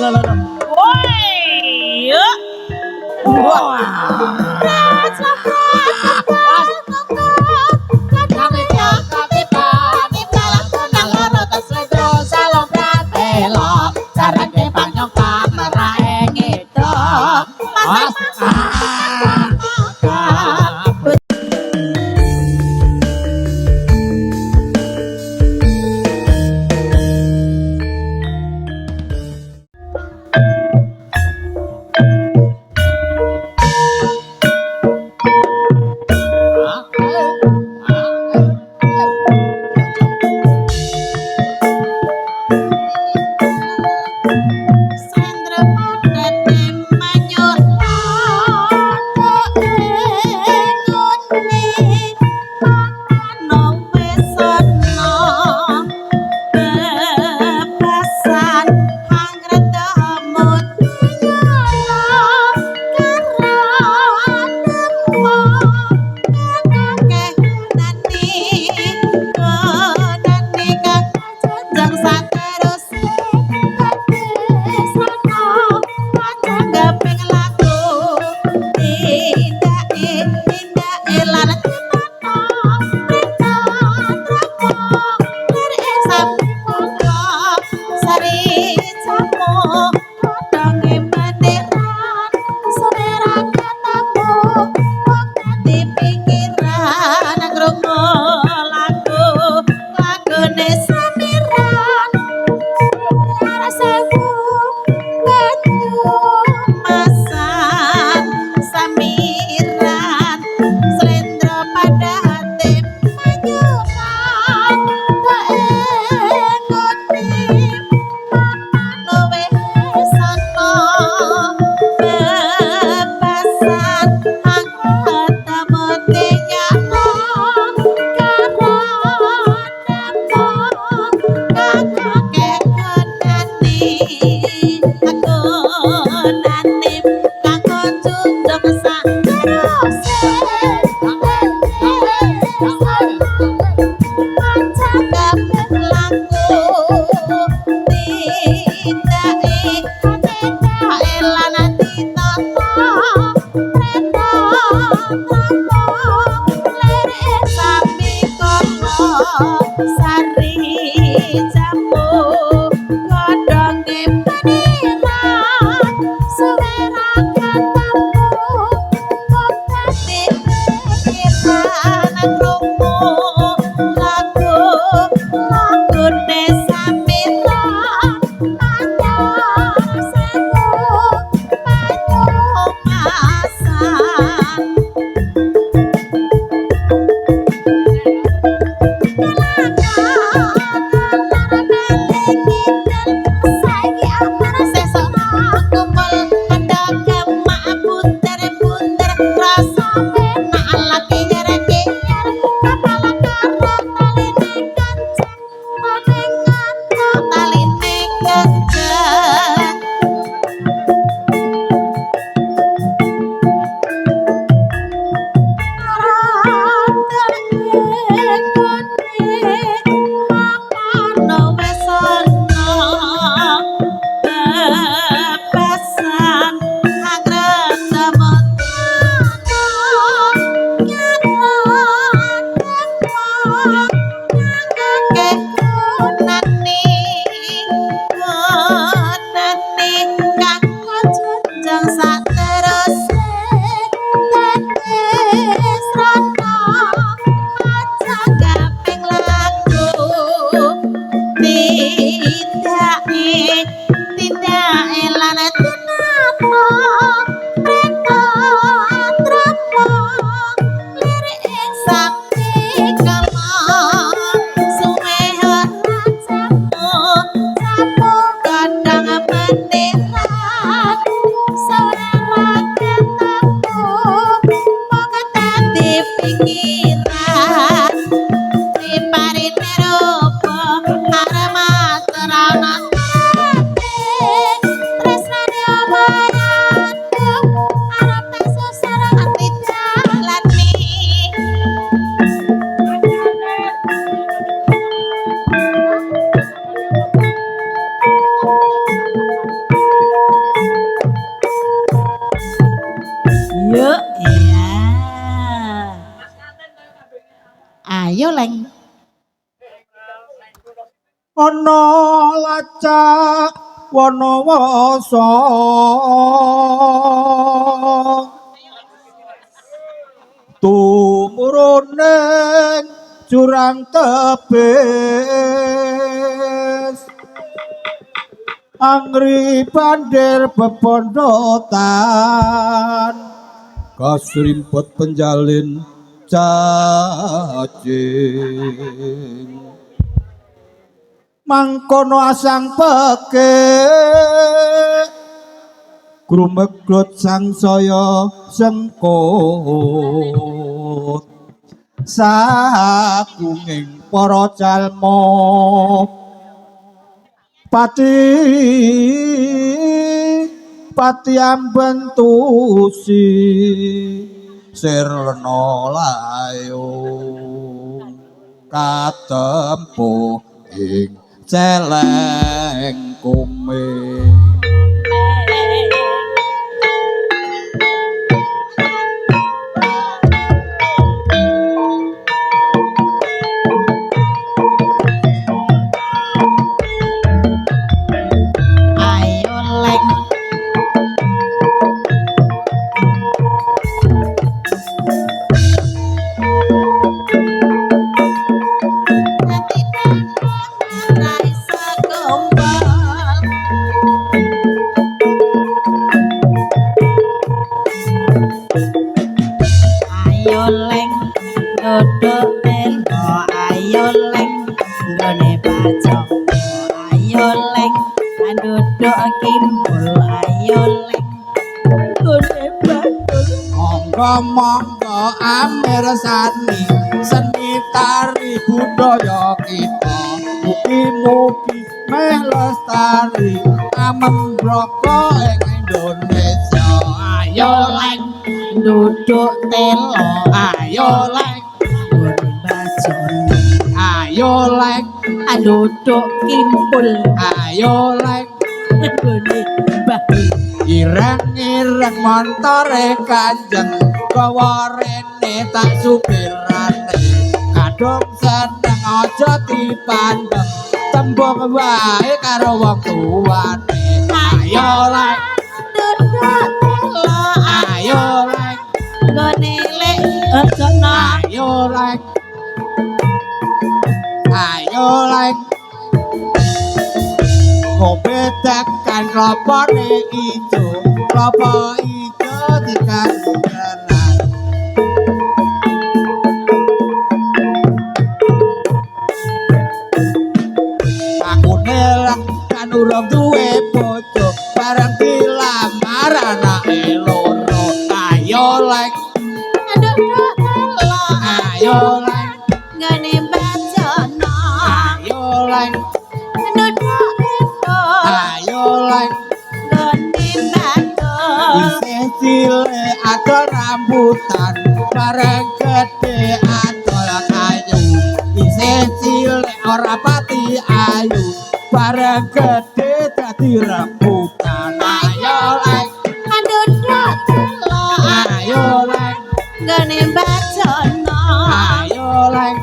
Woi, wah. Ayo leng. Ana lacak wana wasa tumuruneng jurang tebes angri bandir bepondotan kasrimpet penjalin cacing mangkono asang peke grumeglot sangsaya sengkut sakunging para calma pati amben tusi sirna layung katempuh ing celeng kuming Ayo leng. Raisa gombal. Ayo leng dodok telo ayo leng nggone bacok ayo leng dodok kimpul ayo leng nggone bacok monggo amir seni tari budaya kita mugi-mugi melestari amembroko ing Indonesia ayo leng dodok telo ayo leng nggone bacok ayo leng dodok kimpul ayo leng nggone bacok ireng-ireng montore kanjeng gawa rene tak supirane kadung seneng aja dipandeng tembung wae karo wong tuane ayo lek dodok telo ayo lek nggone lek ojono ayo lek ayo lek kopi tekan kelopone ijo klopo ijo dikasih jalan aku nelak kan urung duwe bojo bareng dilamar anake loro ayo lek dodok telo ayo lek nggone bacono ayo lek dodok telo ayo lek nggone bacok isih cilik adol rambutan bareng gede adol kayu isih cilik ora pati ayu bareng gede dadi rambutan ayo lek dodok telo ayo lek nggone bacono ayo lek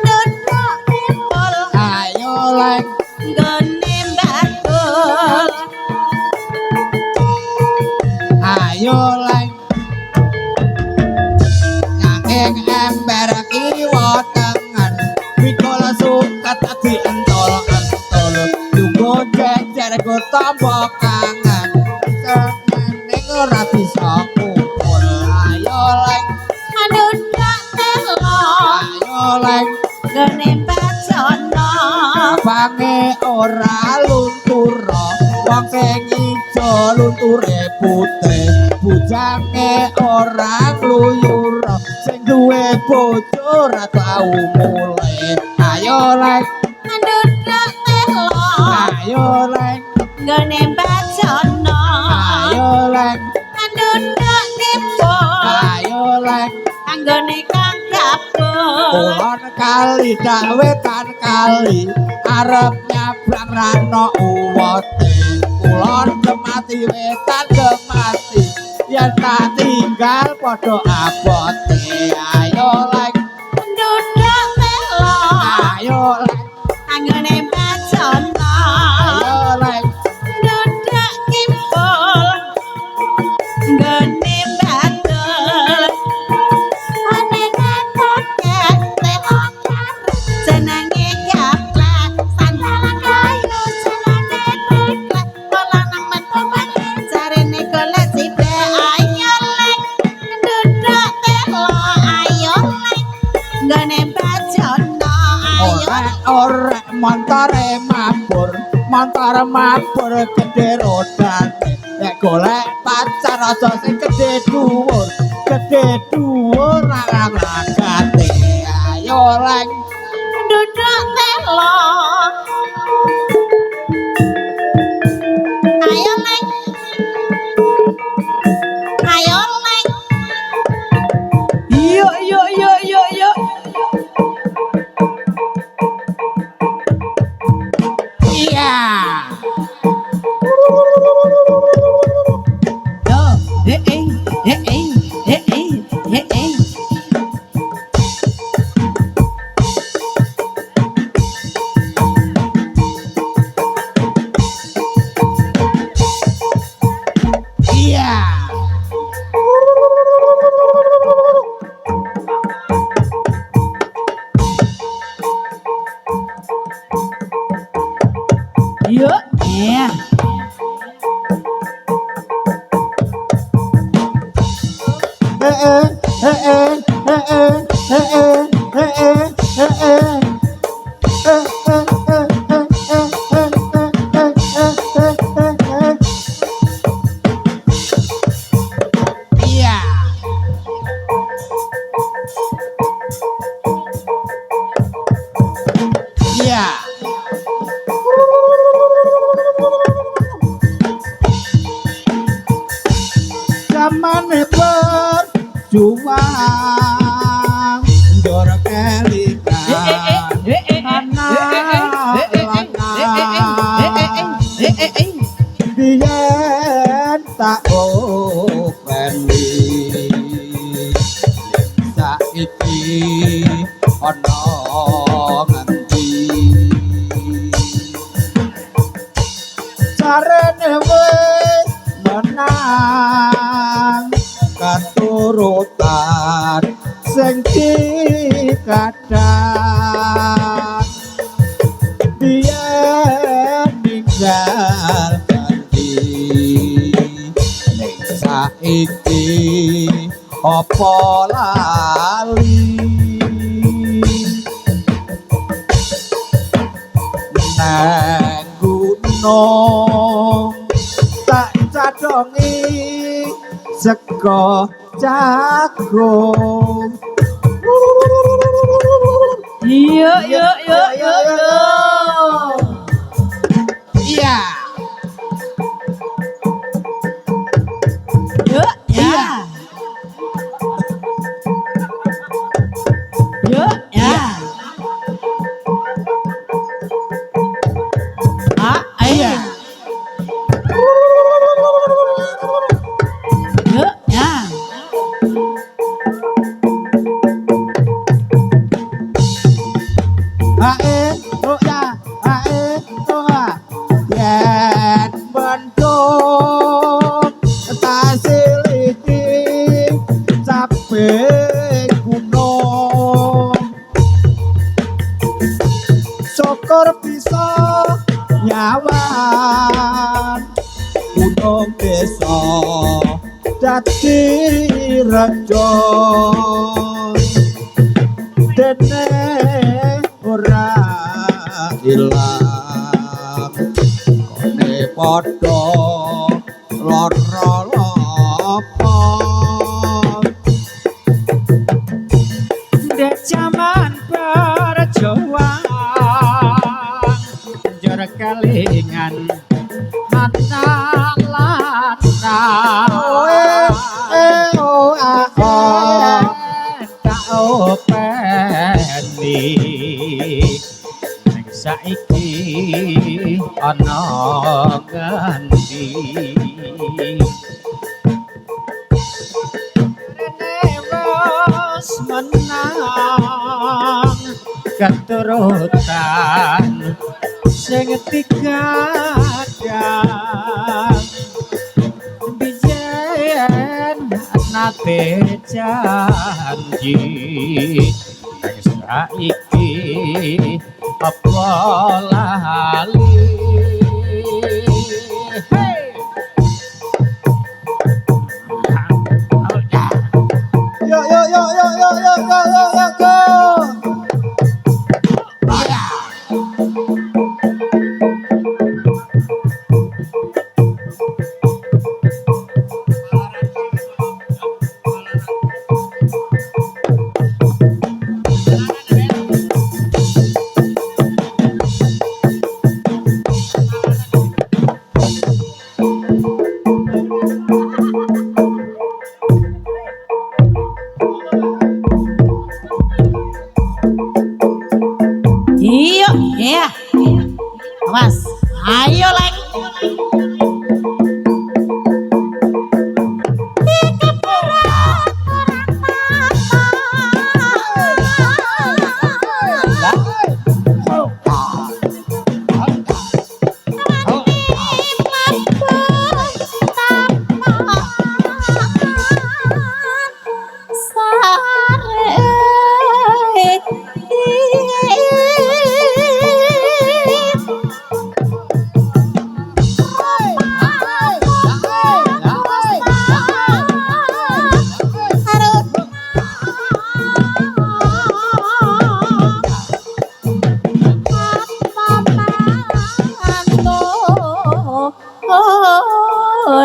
dodok telo ayo lek nggone bacok ayo lek nanging ember kiwa tengen mikul suket dadi entol-entol tunggu jejer go tambah kangen ning ora bisa kumpul ayo lek dodok telo ayo lek nggone bacono bange ora luntur wong sing ijo lunture putih bujange ora gluyur sing duwe bojo ora tau mulih ayo lek dodok telo ayo lek nggone bacono ayo lek dodok kimpul ayo lek anggone kang kapul kulon kali dawetan kali arep nyabrang rano uwote kulon kemati wetan kemati yen tak tinggal padha abote ayo lek dodok montore mabur gedhe rodane nek golek pacar aja sing gedhe dhuwur ragate ayo leng duduk telo ayo leng Yuk, yuk, yuk, yuk, yuk. iya Yo, eh. iya Yuk, ya. iya iya zamane berjuang njor kelingan biyen tak openi saiki ana ngendi carane wis menang katurutan sing dikadang biyen ninggal janji ning saiki apa lali nang gunung tak cadongi sego jagung Yuk, yuk, yuk, yuk, yuk. iya Yuk, ya. Yuk, ya. Ah, iya Yuk, ya. ae oh ya ae oh yen mendung tasiliti cabe gunung syukur bisa nyawan gunung desa dadi rejo dene ora ilang kone padha lara lopo dek jaman perjuang njur kelingan lana tak openi ning saiki ana ngendi wis menang keturutan sing dikadang biyen nate janji nang saiki apa lali hey yo yo yo yo yo yo yo yo yo Iya, iya. Awas. Ayo lek.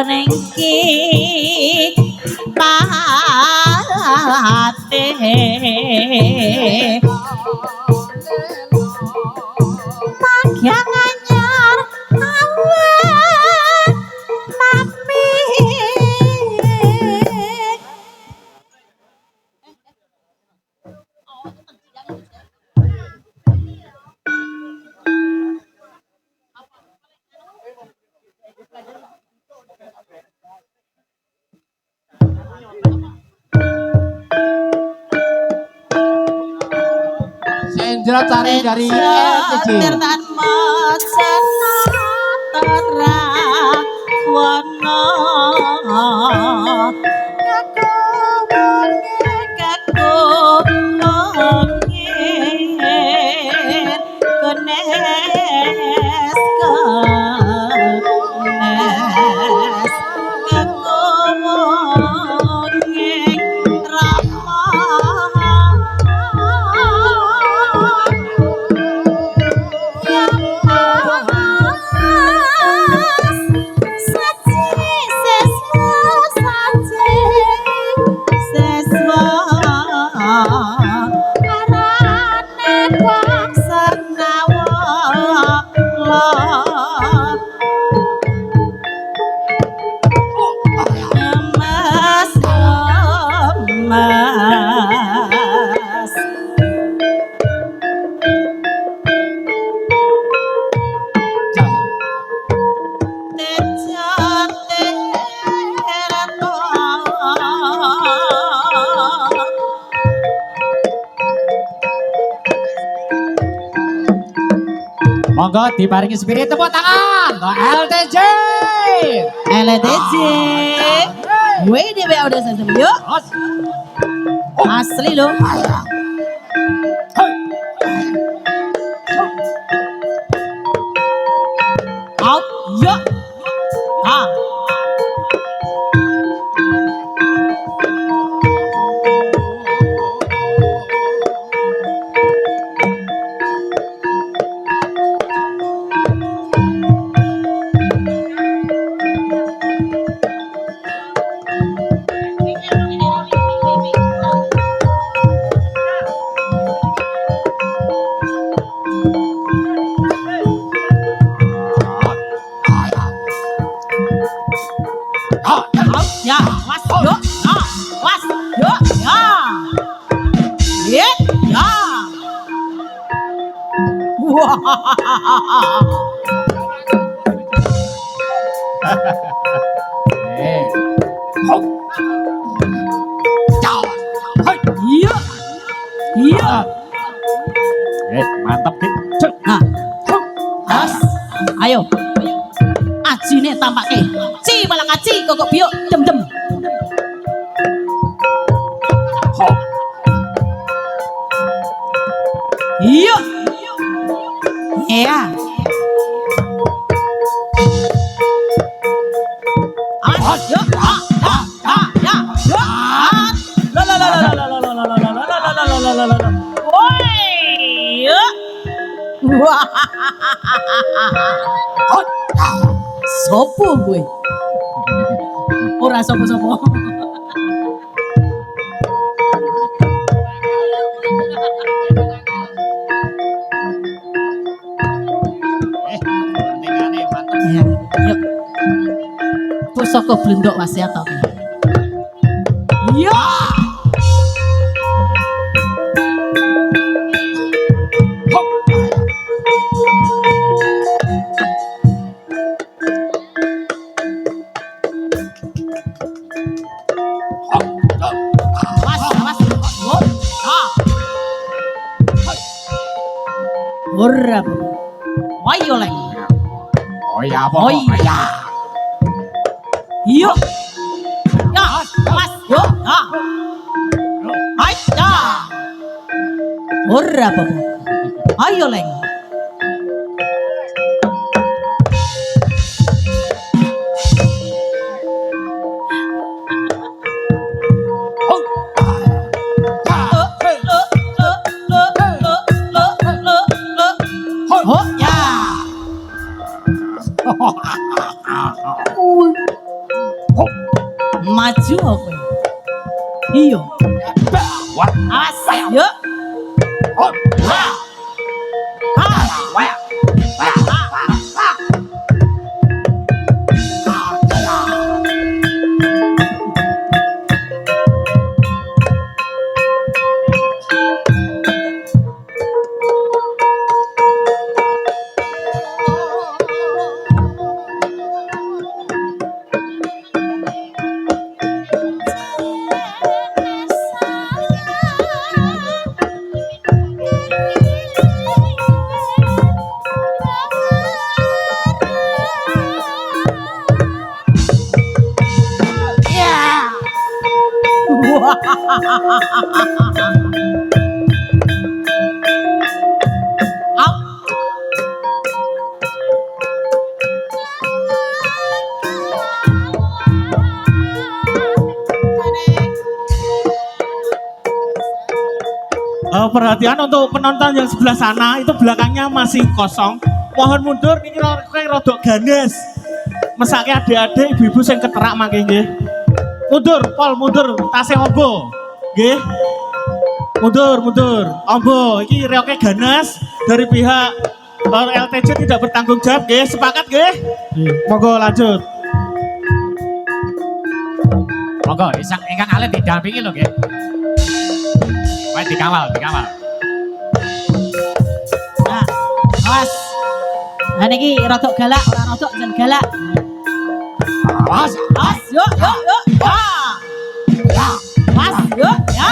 Nengki pahate magyang anyar awan mami Sendra cari dari kecil. Tirtan macana terang wana Monggo diparingi spirit tepuk tangan. LTJ. LTJ. Wih dia udah selesai yuk. Asli loh. Out, yuk. Ah. Ya, was, yuk, ya, was, yuk, ya, ya, wah, iya, iya, Mantap nih. nah, as, ayo, aji nih tampake, ci malah ngaci, kok biok, dem. Iya. Iya. Yuk. Sopo gue? Ora sopo-sopo. Ya, yuk. Pusaka blendok wasiat to. Ya. ora apa. Ayo leng. Oh ya apa? Oi. Ya. Yuk. Ya, mas, yuk. Ya. Hai, ya. Ora apa. Ayo leng. Oh ya. Maju aku. Iyo. What? Awas, yuk. Oh. Perhatian untuk penonton yang sebelah sana, itu belakangnya masih kosong. Mohon mundur, ini kayak rodok ganes. Mesake adik-adik, ibu-ibu yang keterak makin nggih. Mundur, Pol, mundur, tasnya ombo. Nggih. Mundur. Ombo, ini reoknya ganas dari pihak LTJ tidak bertanggung jawab, nggih. Sepakat nggih? Monggo lanjut. Monggo, ingkang alih didampingi lho nggih. Baik dikawal. Nah, awas. Nah niki rodok galak, ora rodok jan galak. Awas. Yuk. Ya. Awas, yuk. Ya.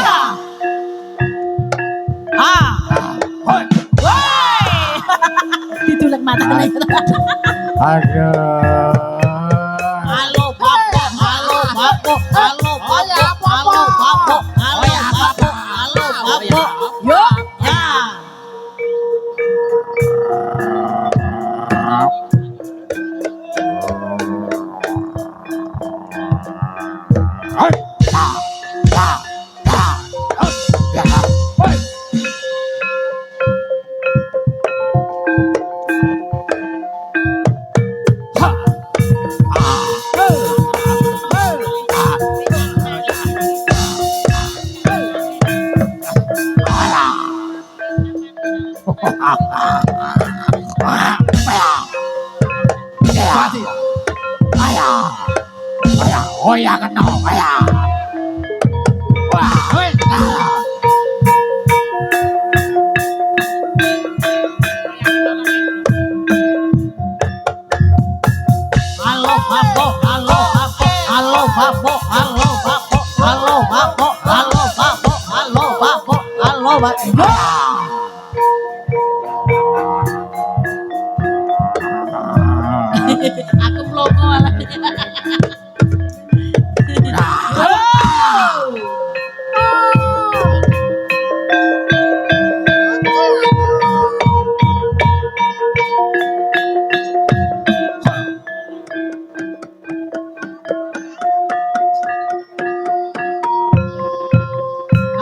Hoi. Woi. Ditulek mata kena. Aduh. Halo bapak. Yuk. Ya. Oh ya kena, ya. Wah, Halo bapak. Aku melongo malah.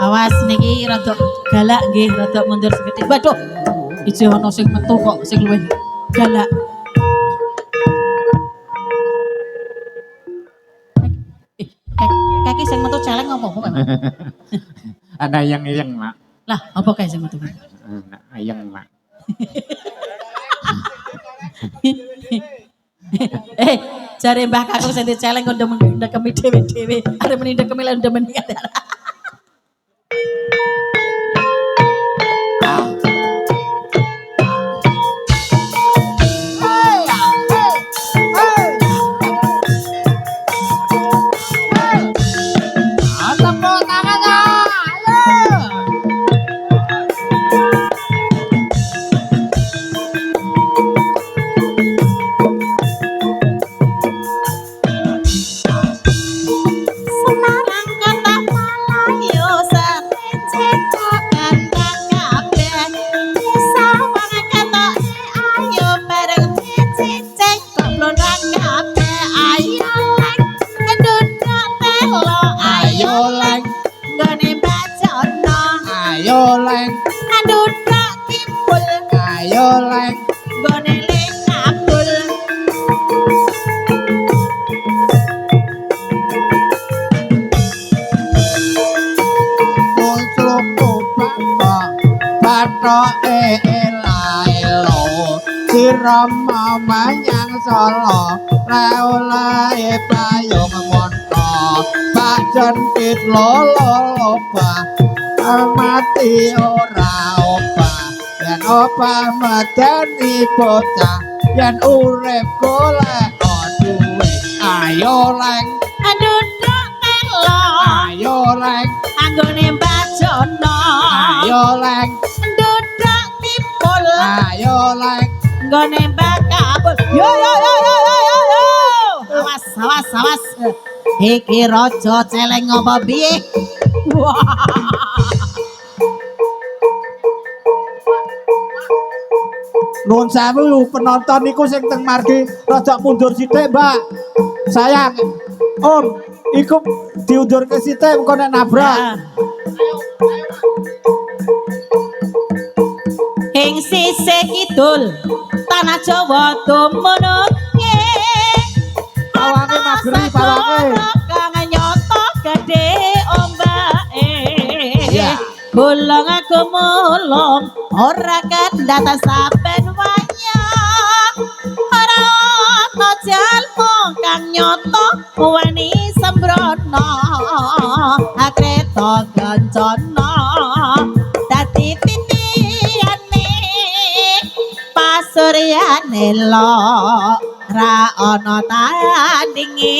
Awas niki rada galak nggih, rada mundur sekedhik. Waduh. Iji ana sing metu kok sing luwih galak. Kaki sing metu celeng apa-apa memang. ada yang Mak. Lah, apa kae sing metu? Ayang, Mak. Jare Mbah Kakung sing diceleng kok ndekemi dhewe-dhewe. Arep meni ndekemi lek ndemeni. ayo leng gone ling abul Bato elo sirama manyang solo lae payung monto bajan pit lolo mati ora opa yen opa medeni bocah yen urip golek duwe ayo leng duduk telo ayo leng anggone bajono ayo leng duduk tipul ayo leng gone bakabul yo yo yo yo yo yo yo awas awas awas iki raja celeng apa piye wah Nuwun sewu penonton niku sing teng margi rada mundur sithik, Mbak. Sayang. Om, iku diundur ke sithik engko nek nabrak. ing sisih kidul tanah Jawa tumunut Pawange mageri pawange. kang nyoto gedhe ombake Iya. Bulung aku mulung ora kendata saben wayah ora ana jalmo kang nyoto wani sembrono akreta gancana dadi titiyane pasuryane lo ra ana tandinge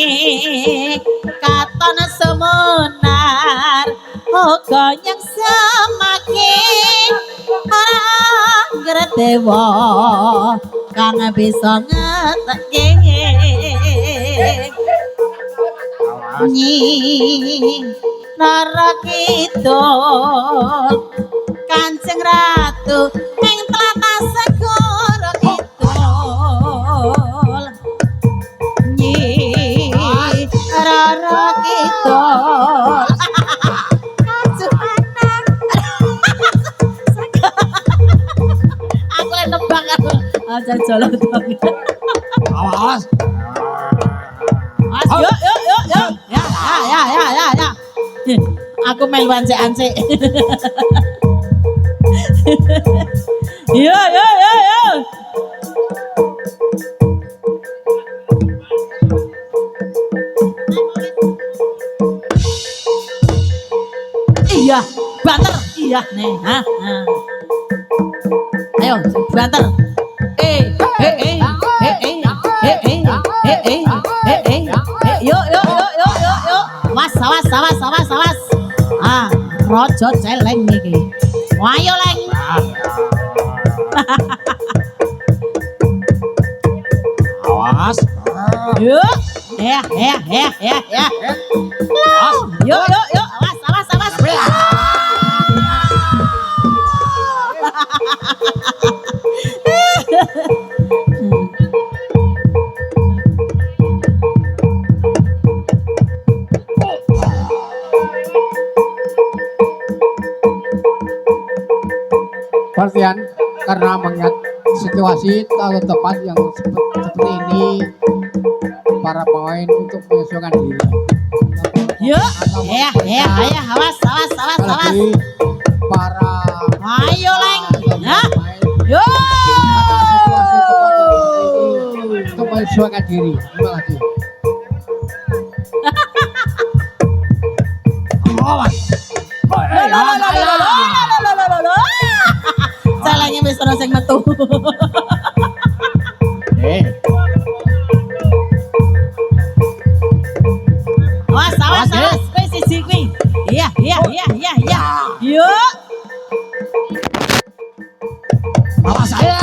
katon semunar uga nyang semakin anggerdewa kang bisa ngeteke nyi Rara Kidul Kanjeng Ratu ing tlatah Segara Kidul nyi Rara Kidul aku lek nebak aja jalan dong. Awas. Mas, yuk. Ya. Aku melu ancek-ancek. Yo. Iya, banter. Iya, nih. Ayo, banter. Yuk. Awas. Rojo celeng iki. Ayo, Leng. Awas. Yuk. Ya. Yuk. Awas. Perhatian karena mengingat situasi tahun depan yang seperti ini para pemain untuk menyesuaikan diri. Yuk. Ya. Awas. Apalagi para Ayo, Leng. Hah? pemain Yuk. untuk menyesuaikan diri. Terima kasih. Awas. Celengnya wis ana sing metu. Awas. Kowe siji kuwi. Iya. Yuk. Awas saya.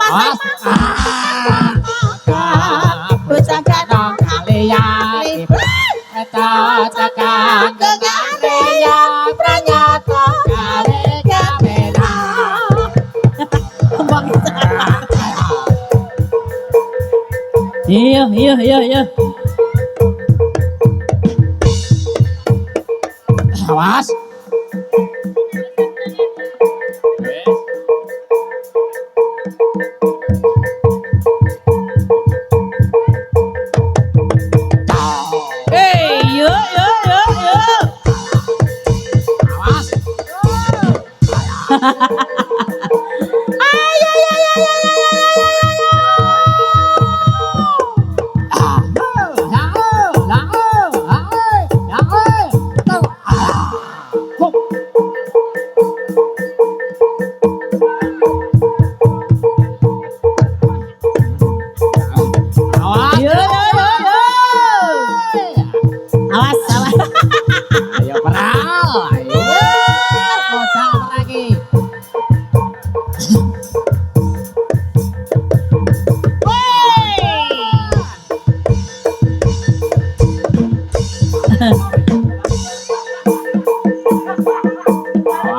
awas. Bocah gadang kaliyan eta cakang gegariya pranyata gawe gawena. Kembang Iya, iya, iya, iya. Awas. Hey, yo, yo, yo, yo. Awas. Yo, yo, yo, yo. awas awas. Ayo peral. Ayo. Modal lagi.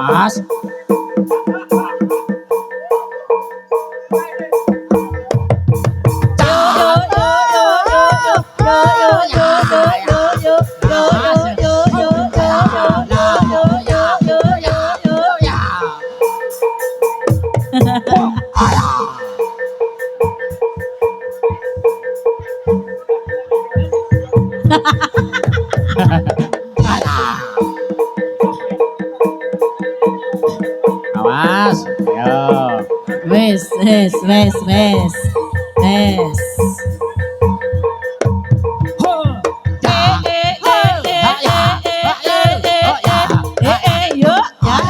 Awas. Awas. Ayo. Wes, wes, wes, wes. Wes. Yo, ya.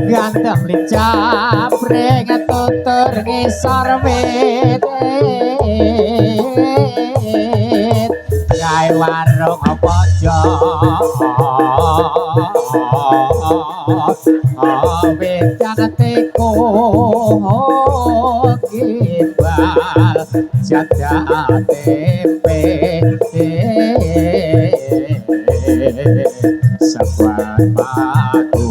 Ganteng lincah breng tutur ngisor wit gawe warung pojok wedang teko gimbal jadah tempe sebuah batu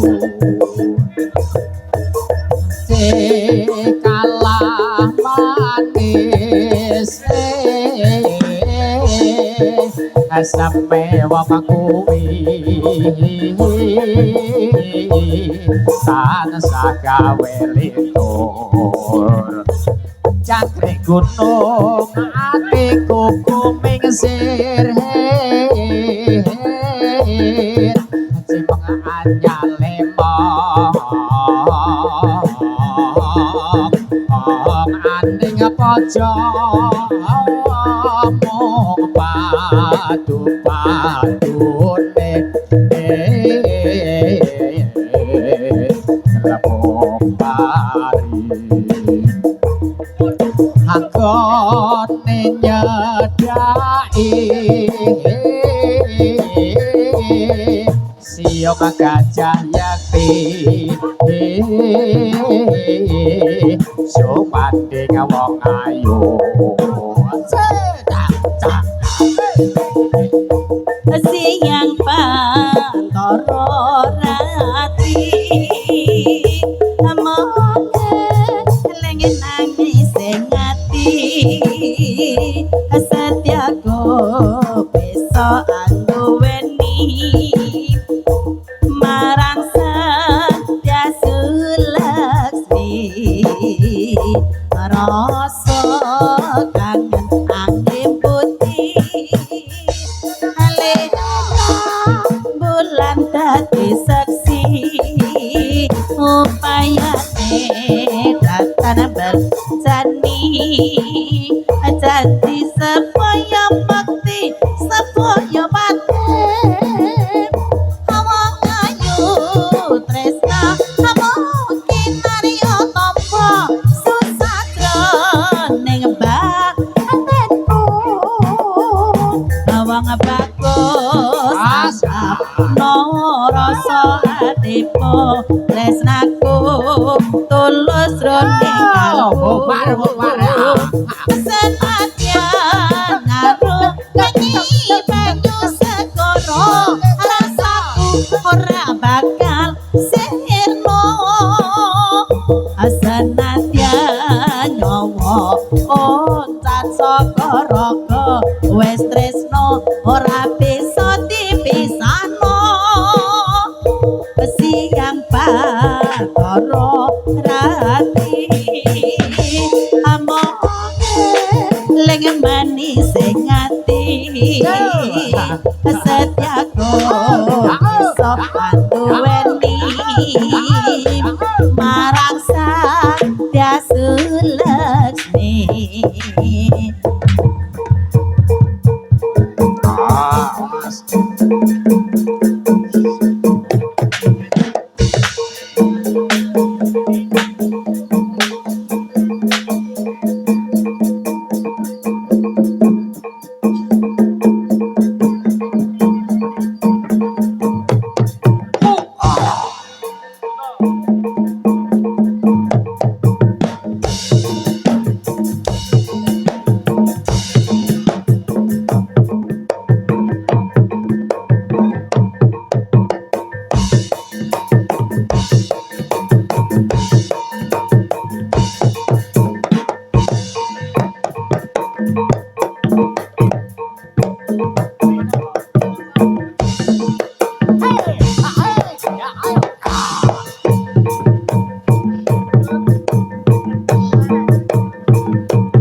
kalah manis sampai wong kuwi tansah gawe litur cangkrik gunung atiku kuming sir cipeng anyar lemong aning pojok mung padu-padune lepung pari anggone nyedaki siok gajah yakti sumanding wong ayu Siang pantoro ratri Moga lengen nangis ngati Setiaku besok angguweni Marang Satya Sulaksmi Rasa kangen angin putih bulan dadi saksi upaya tatan berjani jadi supaya bakti supaya mati awang ayu tresna mungkin Mario tompo susah jroning batenku bawang bagus asap no rasa atiku tresnaku tulus roning kalbu senadyan ngaruh nyanyi banyu segoro rasaku ora bakal sirno senadyan nyawa oncat saka raga wis tresno ora bisa dipisahno siang pakara rati lengan manis sing ati setiaku iso panduweni marang sang Hyasyu Laksmi.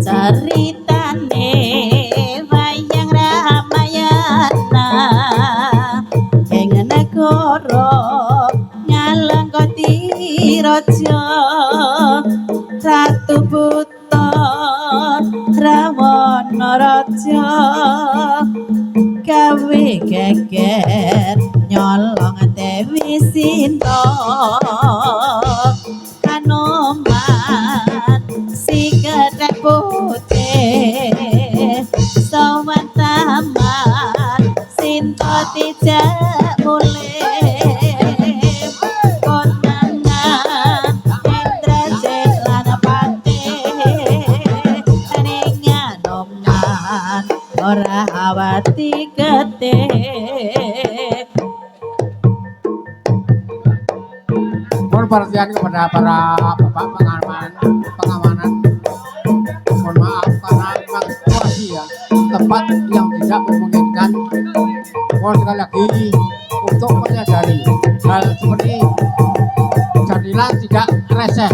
Ceritane wayang Ramayana ing negara Ngalengkoti raja Ratu Buta Rawana raja gawe geger nyolong Dewi Sinta Kanoman si gedhek putih sowan taman Sinta dijak mulih konangan Indrajit lan Patih ning Anoman ora awati getih. Mohon perhatian kepada para bapak pengamanan. Mohon maaf karena memang situasi ya tempat yang tidak memungkinkan. Mohon sekali lagi untuk menyadari hal seperti jadilah tidak reseh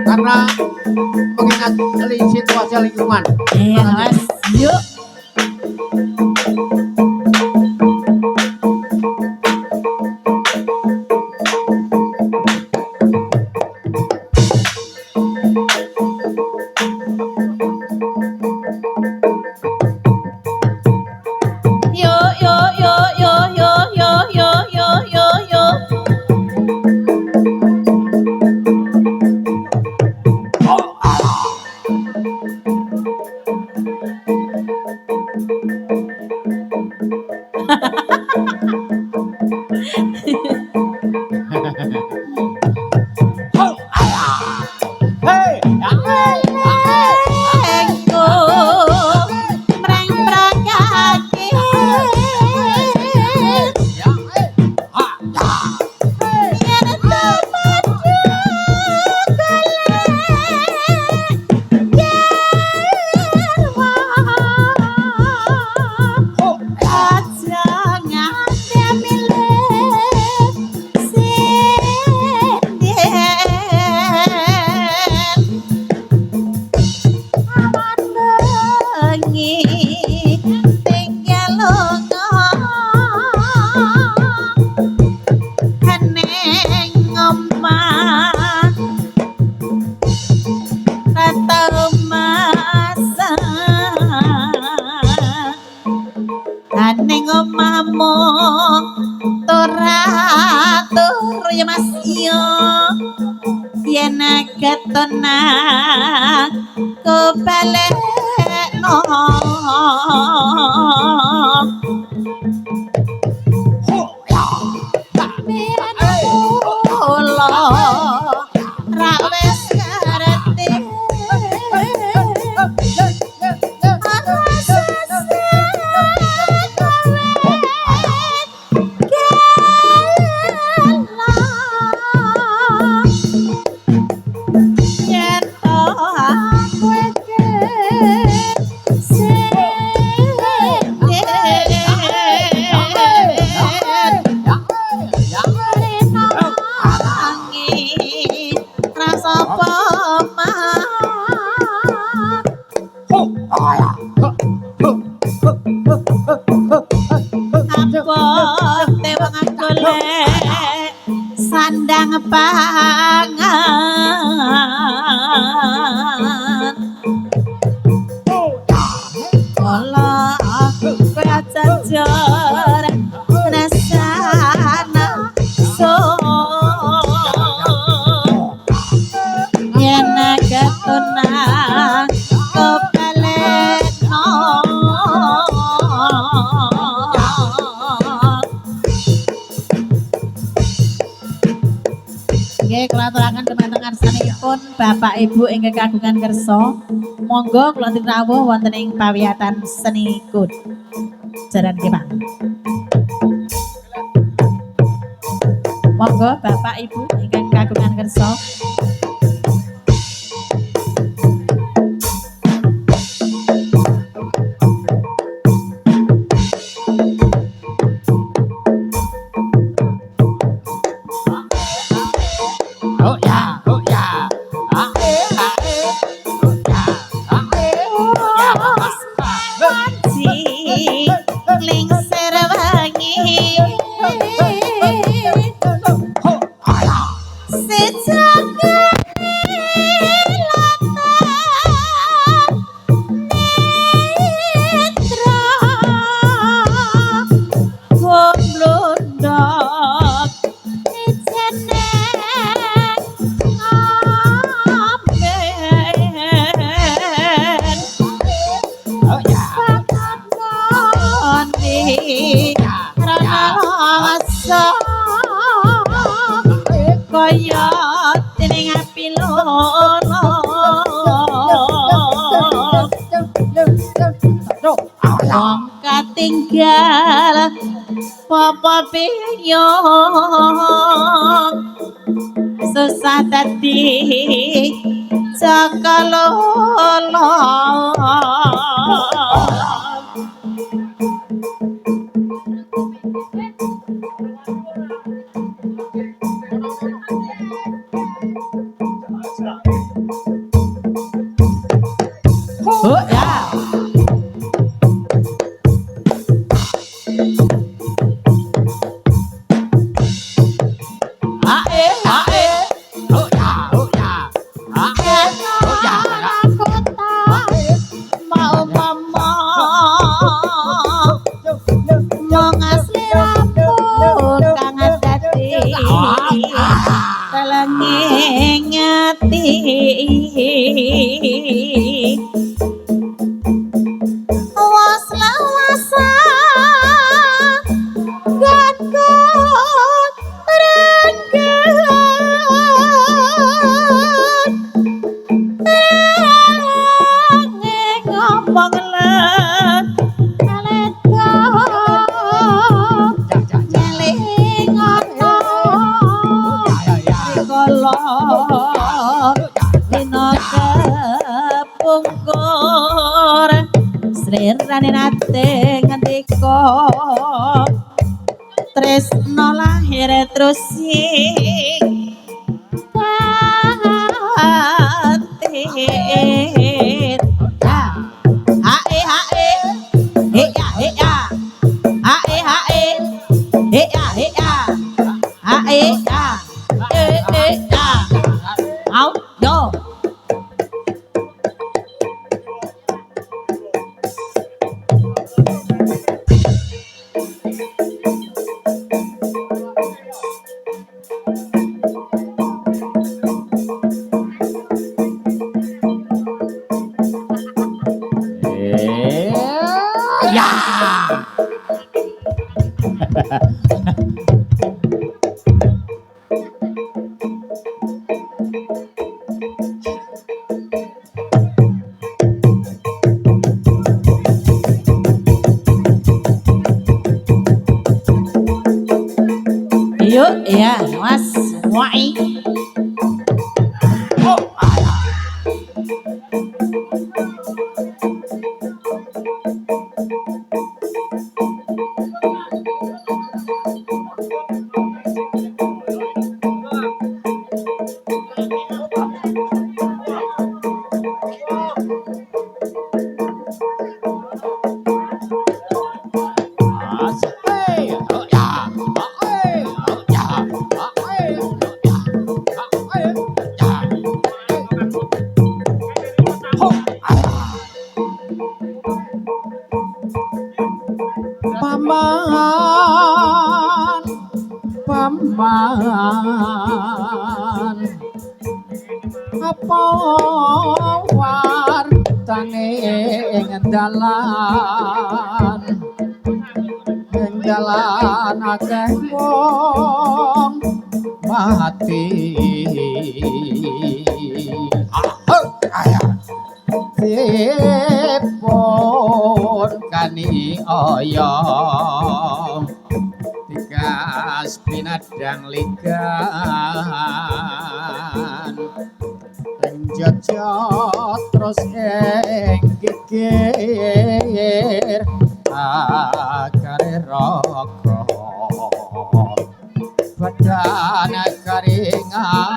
karena mengingat situasi lingkungan. Mas, yuk. Ning omahmu ora matur ya Mas yo yen ketona kebalekno kula ra wis ngerti sandang pangan kala kacajar rasana so yen ketona kebalekno nggih kula aturaken dumateng ngarsanipun Bapak Ibu ingkang kagungan kersa monggo kula rawuh wonten ing pawiyatan seni kut jaran kemang monggo Bapak Ibu ingkang kagungan kersa kaya dening api loro wong katinggal papa piyong susah dadi cakalolo oh ya Srirane nate ngendika tresno lahir terus sing batin hae hae he ya hae hae he ya hae ya au yo Yuk ya Mas Wai. Paman, paman, apa wartane ing dalan akeh wong mati. Dipun kani aya tigas pinadang ligan ing jajat terus ing geger akare raka badan karingan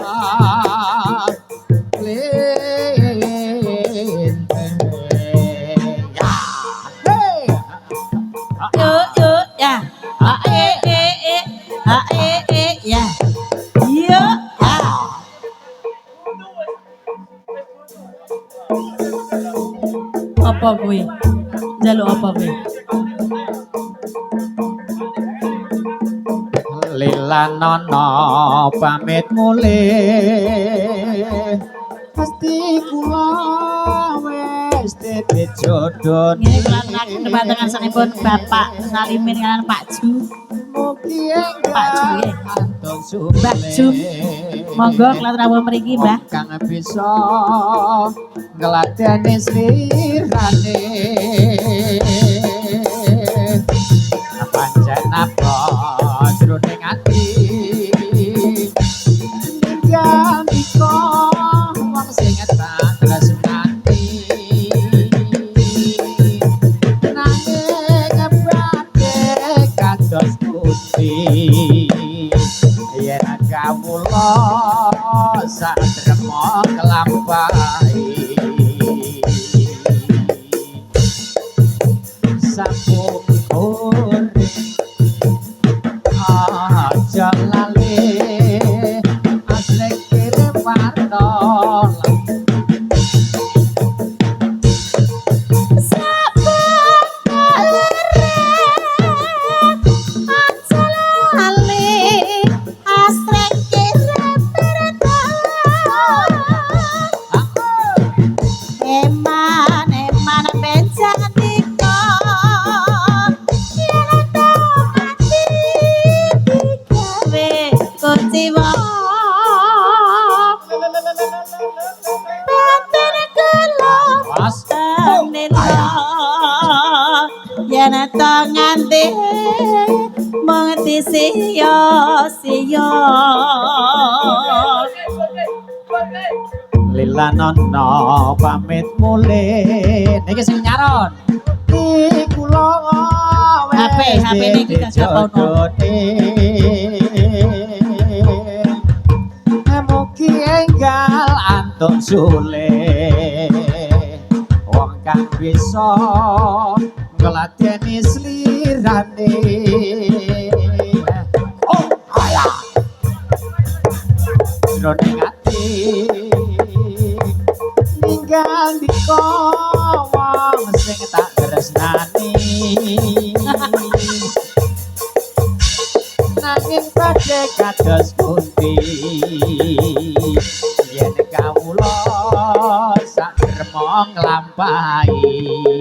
Yuk ya. Ya. Yuk. Apa kuwi? Jaluk apa kuwi? Lilanono pamit mulih pasti kula wis titip jodoh Ngene kula aturaken kepatengan sanipun Bapak Salimin kalian Pak Ju. mugi Pak Ju nggih. antun Mbak Ju. Monggo kula rawuh mriki, Mbah. kang bisa ngladeni slirane pancen apa jroning ati gambika wong sing tak tresnani nanging badhe kados putih yen kawula satrema kelampahi sampun urip aja lali asli kirim wartol Yen to nganti mengerti sia-sia Lilanono pamit mulih niki sing nyaron iki kula HP niki gak ono mugi enggal antuk sule wong kang bisa ngladeni slirane oh ayah jroning ati ninggal dika wong sing tak tresnani nanging badhe kados pundi yen kawula sak tremo nglampahi